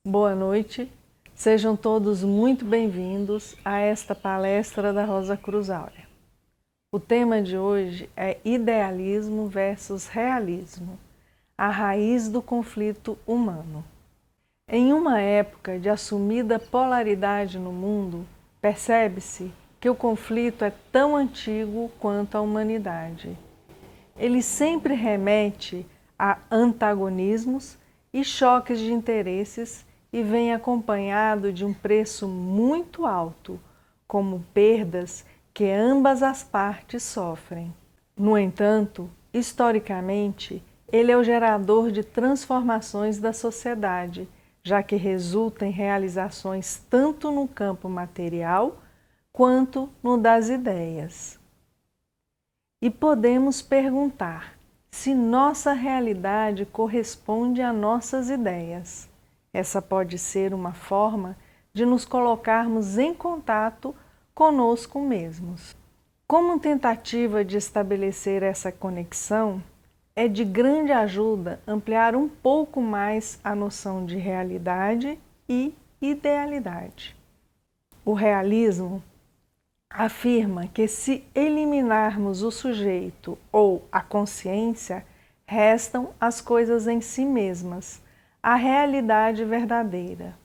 Boa noite, sejam todos muito bem-vindos a esta palestra da Rosa Cruz Áurea. O tema de hoje é idealismo versus realismo, a raiz do conflito humano. Em uma época de assumida polaridade no mundo, percebe-se que o conflito é tão antigo quanto a humanidade. Ele sempre remete a antagonismos e choques de interesses e vem acompanhado de um preço muito alto, como perdas que ambas as partes sofrem. No entanto, historicamente, ele é o gerador de transformações da sociedade, já que resulta em realizações tanto no campo material quanto no das ideias. E podemos perguntar se nossa realidade corresponde a nossas ideias. Essa pode ser uma forma de nos colocarmos em contato conosco mesmos. Como tentativa de estabelecer essa conexão, é de grande ajuda ampliar um pouco mais a noção de realidade e idealidade. O realismo afirma que se eliminarmos o sujeito ou a consciência, restam as coisas em si mesmas, a realidade verdadeira.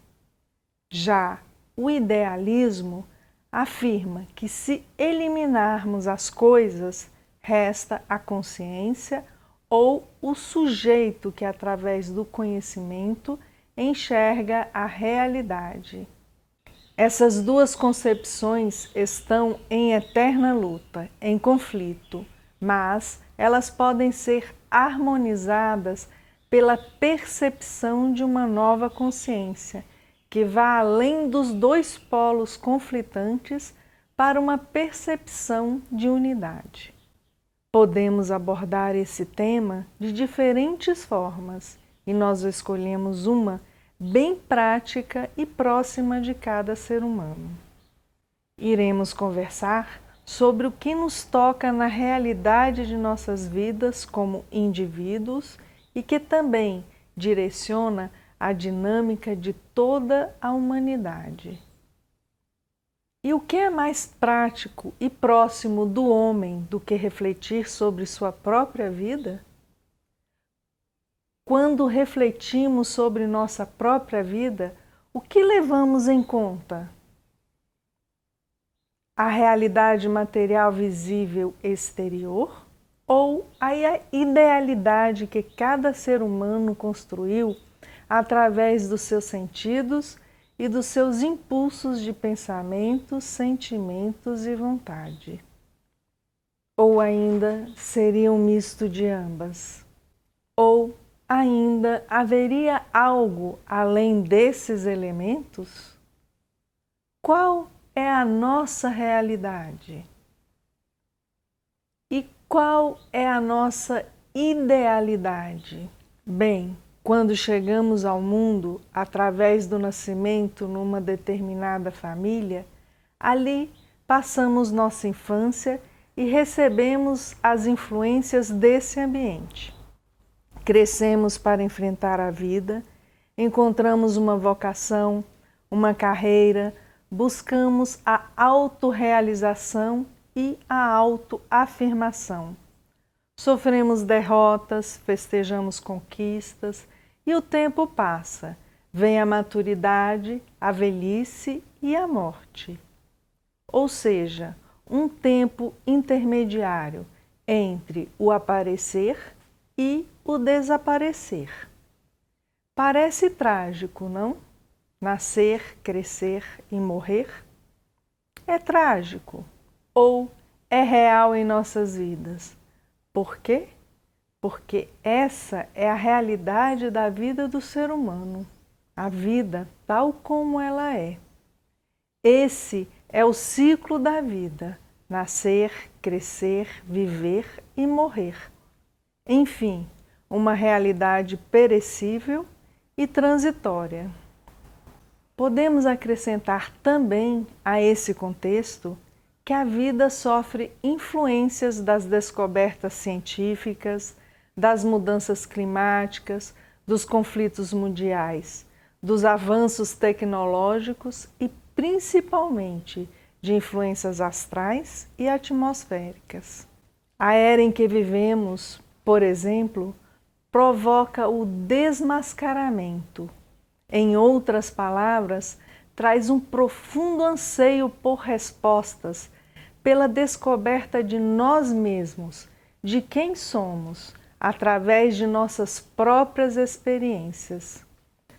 Já o idealismo afirma que se eliminarmos as coisas, resta a consciência ou o sujeito que, através do conhecimento, enxerga a realidade. Essas duas concepções estão em eterna luta, em conflito, mas elas podem ser harmonizadas pela percepção de uma nova consciência, que vá além dos dois polos conflitantes para uma percepção de unidade. Podemos abordar esse tema de diferentes formas e nós escolhemos uma bem prática e próxima de cada ser humano. Iremos conversar sobre o que nos toca na realidade de nossas vidas como indivíduos e que também direciona a dinâmica de toda a humanidade. E o que é mais prático e próximo do homem do que refletir sobre sua própria vida? Quando refletimos sobre nossa própria vida, o que levamos em conta? A realidade material visível exterior ou a idealidade que cada ser humano construiu através dos seus sentidos e dos seus impulsos de pensamentos, sentimentos e vontade? Ou ainda seria um misto de ambas? Ou ainda haveria algo além desses elementos? Qual é a nossa realidade? E qual é a nossa idealidade? Bem, quando chegamos ao mundo através do nascimento numa determinada família, ali passamos nossa infância e recebemos as influências desse ambiente. Crescemos para enfrentar a vida, encontramos uma vocação, uma carreira, buscamos a autorrealização e a autoafirmação. Sofremos derrotas, festejamos conquistas e o tempo passa. Vem a maturidade, a velhice e a morte. Ou seja, um tempo intermediário entre o aparecer e o desaparecer. Parece trágico, não? Nascer, crescer e morrer? É trágico ou é real em nossas vidas? Por quê? Porque essa é a realidade da vida do ser humano, a vida tal como ela é. Esse é o ciclo da vida: nascer, crescer, viver e morrer. Enfim, uma realidade perecível e transitória. Podemos acrescentar também a esse contexto que a vida sofre influências das descobertas científicas, das mudanças climáticas, dos conflitos mundiais, dos avanços tecnológicos e principalmente de influências astrais e atmosféricas. A era em que vivemos, por exemplo, provoca o desmascaramento. Em outras palavras, traz um profundo anseio por respostas, pela descoberta de nós mesmos, de quem somos, através de nossas próprias experiências.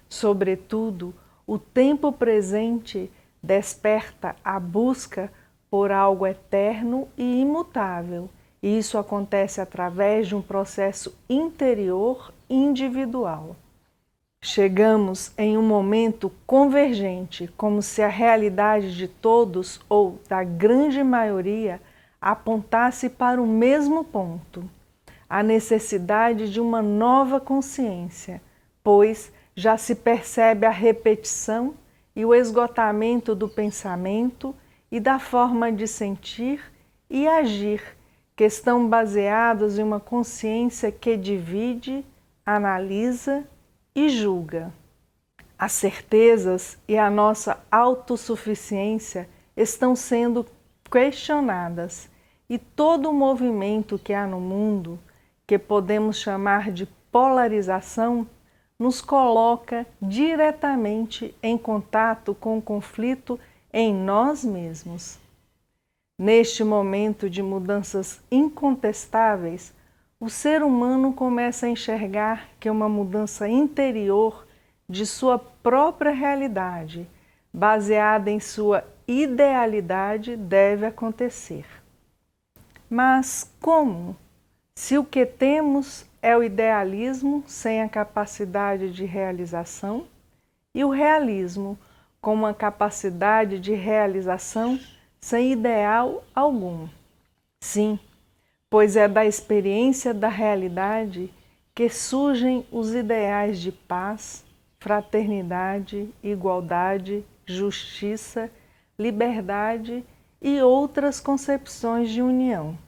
Sobretudo, o tempo presente desperta a busca por algo eterno e imutável, e isso acontece através de um processo interior individual. Chegamos em um momento convergente, como se a realidade de todos ou da grande maioria apontasse para o mesmo ponto, a necessidade de uma nova consciência, pois já se percebe a repetição e o esgotamento do pensamento e da forma de sentir e agir, que estão baseados em uma consciência que divide, analisa e julga. As certezas e a nossa autossuficiência estão sendo questionadas e todo o movimento que há no mundo, que podemos chamar de polarização, nos coloca diretamente em contato com o conflito em nós mesmos. Neste momento de mudanças incontestáveis, o ser humano começa a enxergar que uma mudança interior de sua própria realidade, baseada em sua idealidade, deve acontecer. Mas como? Se o que temos é o idealismo sem a capacidade de realização e o realismo com uma capacidade de realização sem ideal algum. Sim, pois é da experiência da realidade que surgem os ideais de paz, fraternidade, igualdade, justiça, liberdade e outras concepções de união.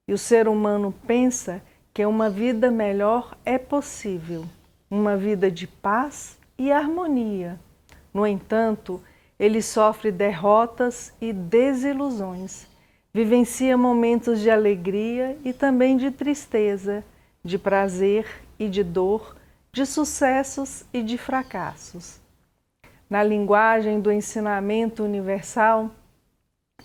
E o ser humano pensa que uma vida melhor é possível, uma vida de paz e harmonia. No entanto, ele sofre derrotas e desilusões, vivencia momentos de alegria e também de tristeza, de prazer e de dor, de sucessos e de fracassos. Na linguagem do ensinamento universal,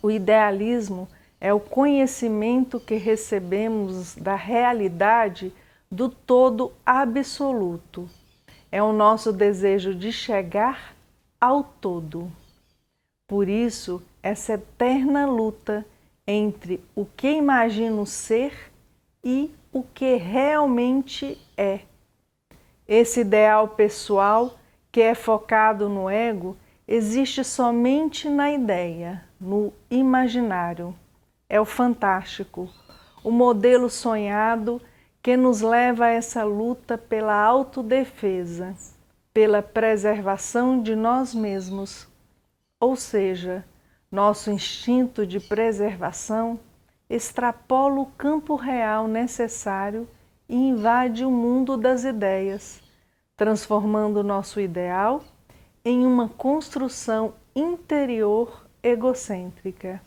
o idealismo é o conhecimento que recebemos da realidade do todo absoluto. É o nosso desejo de chegar ao todo. Por isso, essa eterna luta entre o que imagino ser e o que realmente é. Esse ideal pessoal que é focado no ego existe somente na ideia, no imaginário. É o fantástico, o modelo sonhado que nos leva a essa luta pela autodefesa, pela preservação de nós mesmos. Ou seja, nosso instinto de preservação extrapola o campo real necessário e invade o mundo das ideias, transformando nosso ideal em uma construção interior egocêntrica.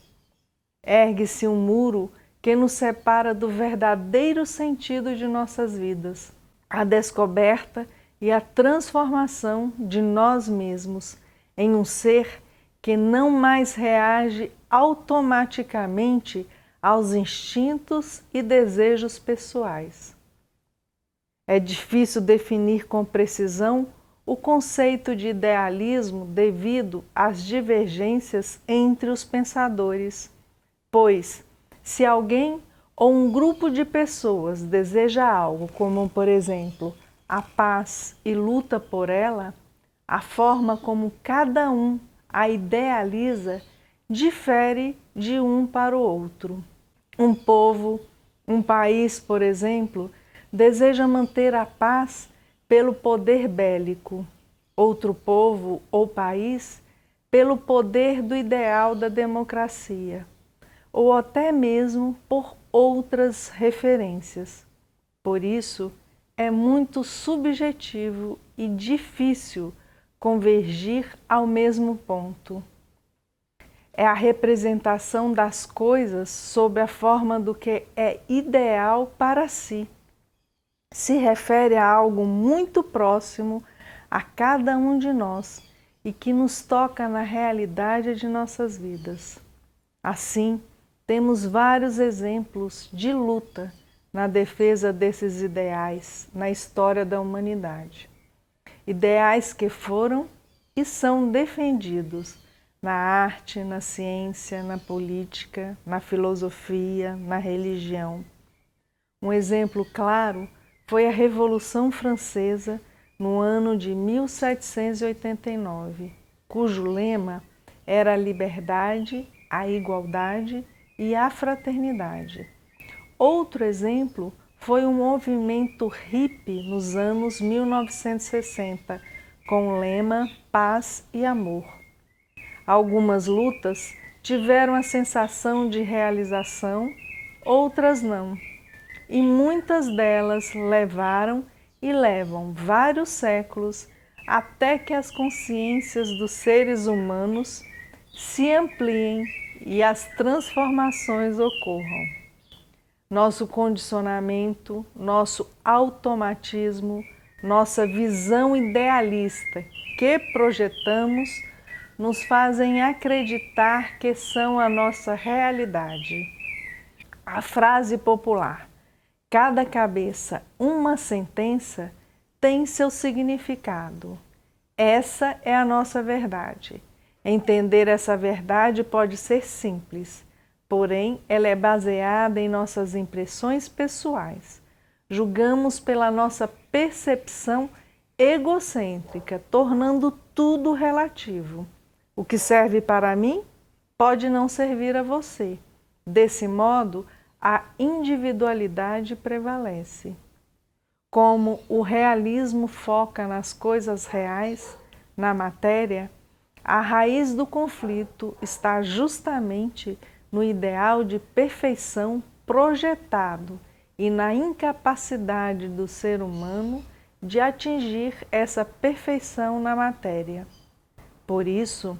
Ergue-se um muro que nos separa do verdadeiro sentido de nossas vidas, a descoberta e a transformação de nós mesmos em um ser que não mais reage automaticamente aos instintos e desejos pessoais. É difícil definir com precisão o conceito de idealismo devido às divergências entre os pensadores, pois, se alguém ou um grupo de pessoas deseja algo, como, por exemplo, a paz e luta por ela, a forma como cada um a idealiza difere de um para o outro. Um povo, um país, por exemplo, deseja manter a paz pelo poder bélico. Outro povo ou país pelo poder do ideal da democracia, ou até mesmo por outras referências. Por isso, é muito subjetivo e difícil convergir ao mesmo ponto. É a representação das coisas sob a forma do que é ideal para si. Se refere a algo muito próximo a cada um de nós e que nos toca na realidade de nossas vidas. Assim, temos vários exemplos de luta na defesa desses ideais na história da humanidade. Ideais que foram e são defendidos na arte, na ciência, na política, na filosofia, na religião. Um exemplo claro foi a Revolução Francesa no ano de 1789, cujo lema era a liberdade, a igualdade e a fraternidade. Outro exemplo foi o movimento hippie nos anos 1960, com o lema Paz e Amor. Algumas lutas tiveram a sensação de realização, outras não, e muitas delas levaram e levam vários séculos até que as consciências dos seres humanos se ampliem e as transformações ocorram. Nosso condicionamento, nosso automatismo, nossa visão idealista que projetamos nos fazem acreditar que são a nossa realidade. A frase popular, cada cabeça uma sentença, tem seu significado. Essa é a nossa verdade. Entender essa verdade pode ser simples, porém ela é baseada em nossas impressões pessoais. Julgamos pela nossa percepção egocêntrica, tornando tudo relativo. O que serve para mim pode não servir a você. Desse modo, a individualidade prevalece. Como o realismo foca nas coisas reais, na matéria, a raiz do conflito está justamente no ideal de perfeição projetado e na incapacidade do ser humano de atingir essa perfeição na matéria. Por isso,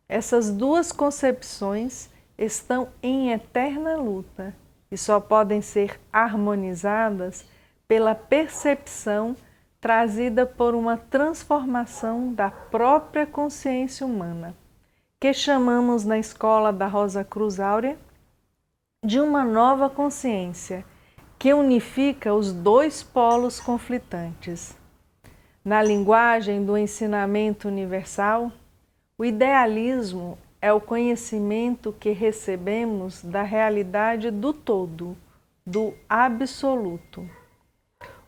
essas duas concepções estão em eterna luta e só podem ser harmonizadas pela percepção trazida por uma transformação da própria consciência humana, que chamamos na escola da Rosa Cruz Áurea de uma nova consciência que unifica os dois polos conflitantes. Na linguagem do ensinamento universal, o idealismo é o conhecimento que recebemos da realidade do todo, do absoluto.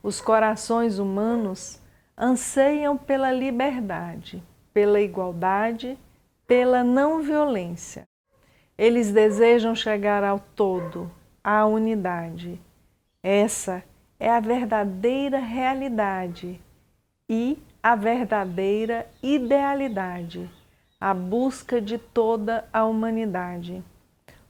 Os corações humanos anseiam pela liberdade, pela igualdade, pela não violência. Eles desejam chegar ao todo, à unidade. Essa é a verdadeira realidade e a verdadeira idealidade, a busca de toda a humanidade.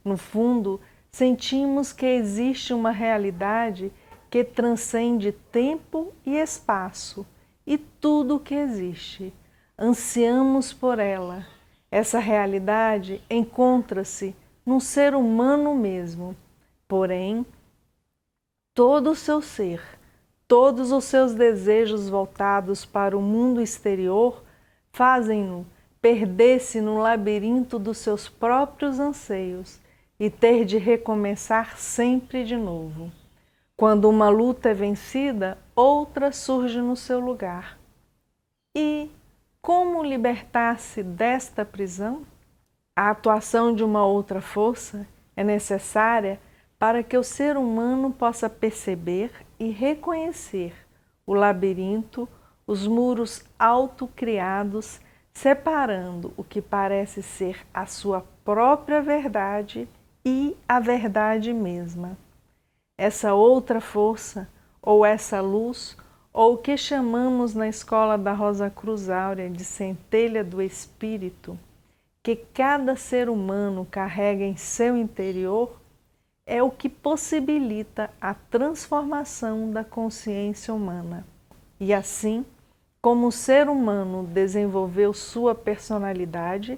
No fundo, sentimos que existe uma realidade que transcende tempo e espaço e tudo o que existe. Ansiamos por ela. Essa realidade encontra-se no ser humano mesmo. Porém, todo o seu ser, todos os seus desejos voltados para o mundo exterior fazem-no perder-se no labirinto dos seus próprios anseios e ter de recomeçar sempre de novo. Quando uma luta é vencida, outra surge no seu lugar. E como libertar-se desta prisão? A atuação de uma outra força é necessária para que o ser humano possa perceber e reconhecer o labirinto, os muros autocriados, separando o que parece ser a sua própria verdade e a verdade mesma. Essa outra força, ou essa luz, ou o que chamamos na escola da Rosa Cruz Áurea de centelha do Espírito, que cada ser humano carrega em seu interior, é o que possibilita a transformação da consciência humana e, assim, Como o ser humano desenvolveu sua personalidade,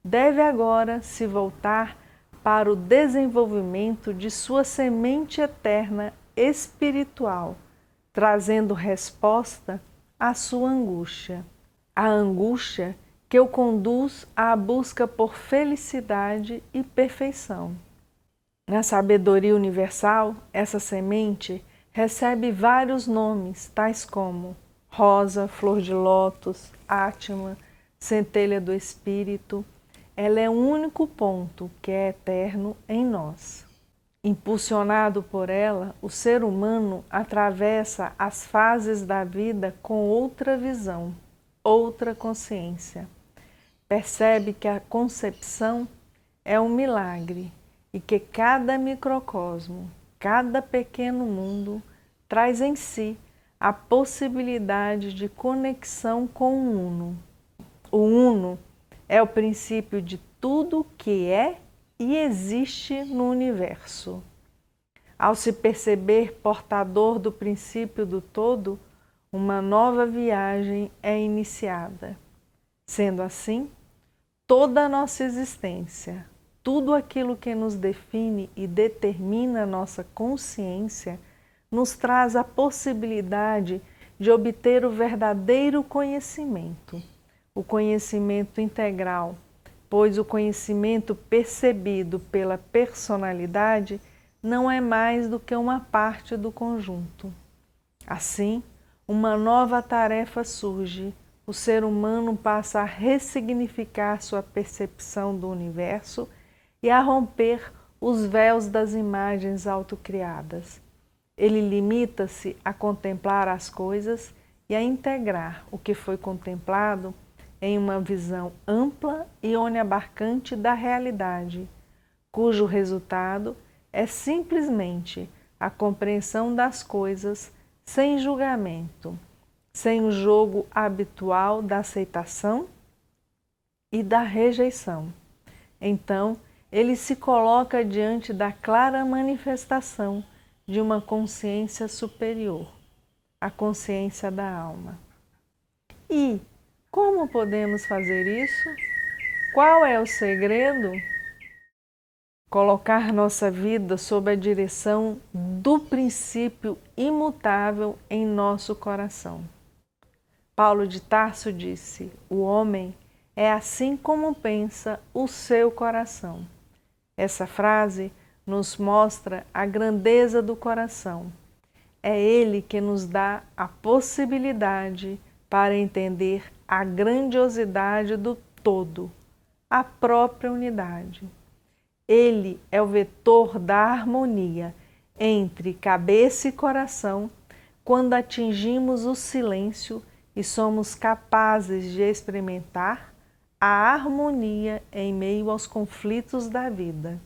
deve agora se voltar para o desenvolvimento de sua semente eterna espiritual, trazendo resposta à sua angústia. A angústia que o conduz à busca por felicidade e perfeição. Na sabedoria universal, essa semente recebe vários nomes, tais como rosa, flor de lótus, átma, centelha do espírito. Ela é o único ponto que é eterno em nós. Impulsionado por ela, o ser humano atravessa as fases da vida com outra visão, outra consciência. Percebe que a concepção é um milagre e que cada microcosmo, cada pequeno mundo traz em si a possibilidade de conexão com o Uno. O Uno é o princípio de tudo que é e existe no universo. Ao se perceber portador do princípio do todo, uma nova viagem é iniciada. Sendo assim, toda a nossa existência, tudo aquilo que nos define e determina a nossa consciência, nos traz a possibilidade de obter o verdadeiro conhecimento, o conhecimento integral, pois o conhecimento percebido pela personalidade não é mais do que uma parte do conjunto. Assim, uma nova tarefa surge. O ser humano passa a ressignificar sua percepção do universo e a romper os véus das imagens autocriadas. Ele limita-se a contemplar as coisas e a integrar o que foi contemplado em uma visão ampla e oniabarcante da realidade, cujo resultado é simplesmente a compreensão das coisas sem julgamento, sem o jogo habitual da aceitação e da rejeição. Então, ele se coloca diante da clara manifestação de uma consciência superior, a consciência da alma. E como podemos fazer isso? Qual é o segredo? Colocar nossa vida sob a direção do princípio imutável em nosso coração. Paulo de Tarso disse: o homem é assim como pensa o seu coração. Essa frase nos mostra a grandeza do coração. É ele que nos dá a possibilidade para entender a grandiosidade do todo, a própria unidade. Ele é o vetor da harmonia entre cabeça e coração quando atingimos o silêncio e somos capazes de experimentar a harmonia em meio aos conflitos da vida.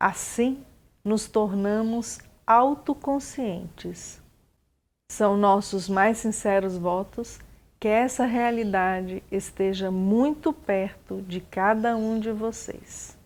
Assim, nos tornamos autoconscientes. São nossos mais sinceros votos que essa realidade esteja muito perto de cada um de vocês.